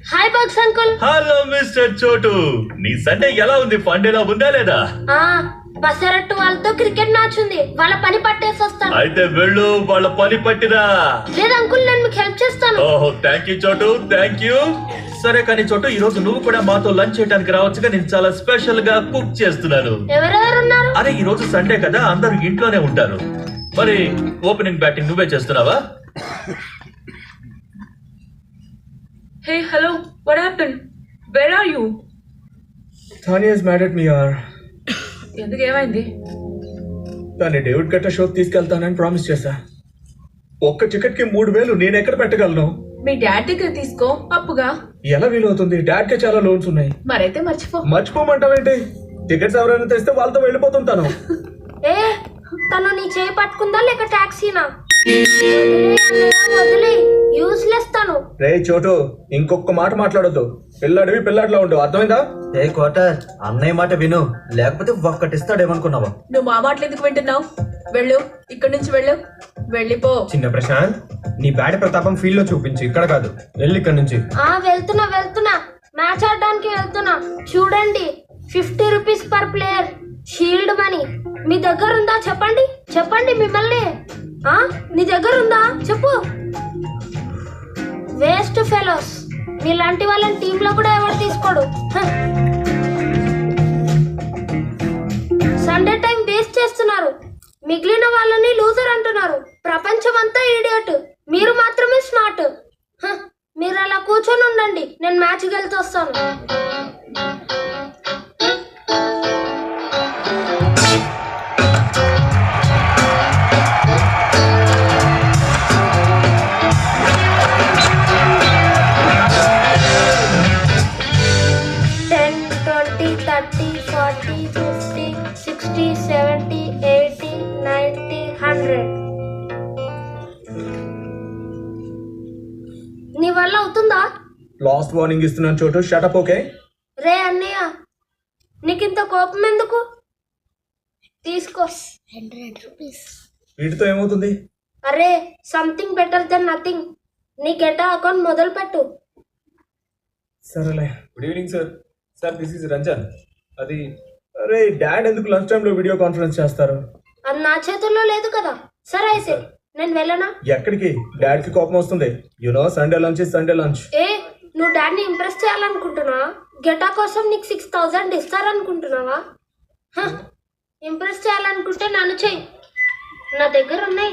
Hi box uncle. Hello mister చోటు, నీ Sunday ఎలా ఉంది? ఫండేలా ఉందా లేదా? బసరట్టు వాళ్ళతో క్రికెట్ మ్యాచ్ ఉంది, వాళ్ళ పని పట్టేసి వస్తాను. అయితే వెళ్ళు, వాళ్ళ పని పట్టిరా. లేదు అంకుల్, నేను మీకు హెల్ప్ చేస్తాను. ఓహో థ్యాంక్ యూ చోటు, థ్యాంక్ యూ. సరే కానీ చోటు, ఈ రోజు నువ్వు కూడా మాతో లంచ్ చేయడానికి రావచ్చుగా, నేను చాలా స్పెషల్ గా కుక్ చేస్తున్నాను. ఎవరెవరు ఉన్నారు? అరే ఈ రోజు సండే కదా, అందరూ ఇంట్లోనే ఉంటారు. మరి ఓపెనింగ్ బ్యాటింగ్ నువ్వే చేస్తున్నావా? Hey, hello. What happened? Where are you? Tanya is mad at me, yaar. ఎందుకు ఏమైంది? దాన్ని డేవిడ్ గట్ట షోకి తీసుకెళ్తానని ప్రామిస్ చేశా. ఒక్క టికెట్ కి 3,000 నేను ఎక్కడ పెట్టగలను? మీ డాడ్ దగ్గర తీసుకో అప్పుగా. ఎలా వీలవుతుంది? డాడ్ కి చాలా లోన్స్ ఉన్నాయి. మరైతే మర్చిపో. మర్చిపోమంటావేంటి? టికెట్స్ ఎవరైనా తెస్తే వాళ్ళతో వెళ్ళిపోతుంటాను. ఏ తను నీ చేయి పట్టుకుందా లేక టాక్సీనా? వదిలే, యూస్లెస్ తను. రే చోటు, ఇంకొక మాట మాట్లాడొద్దు. పిల్లాడివి పిల్లాడిలో ఉండు, అర్థమైందా? ఏ క్వార్టర్, అన్నయ్య మాట విను, లేకపోతే ఒక్కటిస్తాడేమనుకున్నావా? నువ్వు మా మాటలు ఎందుకు వింటున్నావు? వెళ్ళు, ఇక్కడి నుంచి వెళ్ళు, వెళ్ళిపో. చిన్న ప్రశాంత్, నీ బ్యాట్ ప్రతాపం ఫీల్డ్ లో చూపించు, ఇక్కడ కాదు. వెళ్ళి ఇక్కడ నుంచి. వెళ్తున్నా మ్యాచ్ ఆడడానికి వెళ్తున్నా. చూడండి, 50 rupees per player, shield money. మీ దగ్గర ఉందా? చెప్పండి మిమ్మల్ని. నీ దగ్గర ఉందా చెప్పు. వేస్ట్ ఫెలోస్, మీలాంటి వాళ్ళని టీమ్ లో కూడా ఎవరు తీసుకోడు. సండే టైం వేస్ట్ చేస్తున్నారు, మిగిలిన వాళ్ళని లూజర్ అంటున్నారు. ప్రపంచం అంతా ఈడియట్, మీరు మాత్రమే స్మార్ట్. మీరు అలా కూర్చొని ఉండండి, నేను మ్యాచ్కి వెళ్తూ వస్తాను. నీ వల్ల అవుతుందా? లాస్ట్ వార్నింగ్ ఇస్తున్నాను చోటు, షటప్. ఓకే రే అన్నయ్య, నీకింత కోపం ఎందుకు? తీసుకో 100 రూపీస్. వీటితో ఏమవుతుంది? అరే సంథింగ్ బెటర్ దెన్ నథింగ్. నీ గెటా అకౌంట్ మొదలు పెట్టు. సరేలే. Good evening sir. Sir this is Ranjan. అది అరే డాడ్ ఎందుకు లంచ్ టైంలో వీడియో కాన్ఫరెన్స్ చేస్తారు? అది నా చేతుల్లో లేదు కదా. సరే అయితే నేను వెళ్ళనా? ఎక్కడికి? డాడ్ కి కోపం వస్తుంది. You know Sunday lunch is Sunday lunch. నువ్వు డాడ్ని ఇంప్రెస్ చేయాలనుకుంటున్నావా? గెటా కోసం నీకు 6,000 ఇస్తారనుకుంటున్నావా? ఇంప్రెస్ చేయాలనుకుంటే నన్ను చెయ్యి, నా దగ్గర ఉన్నాయి.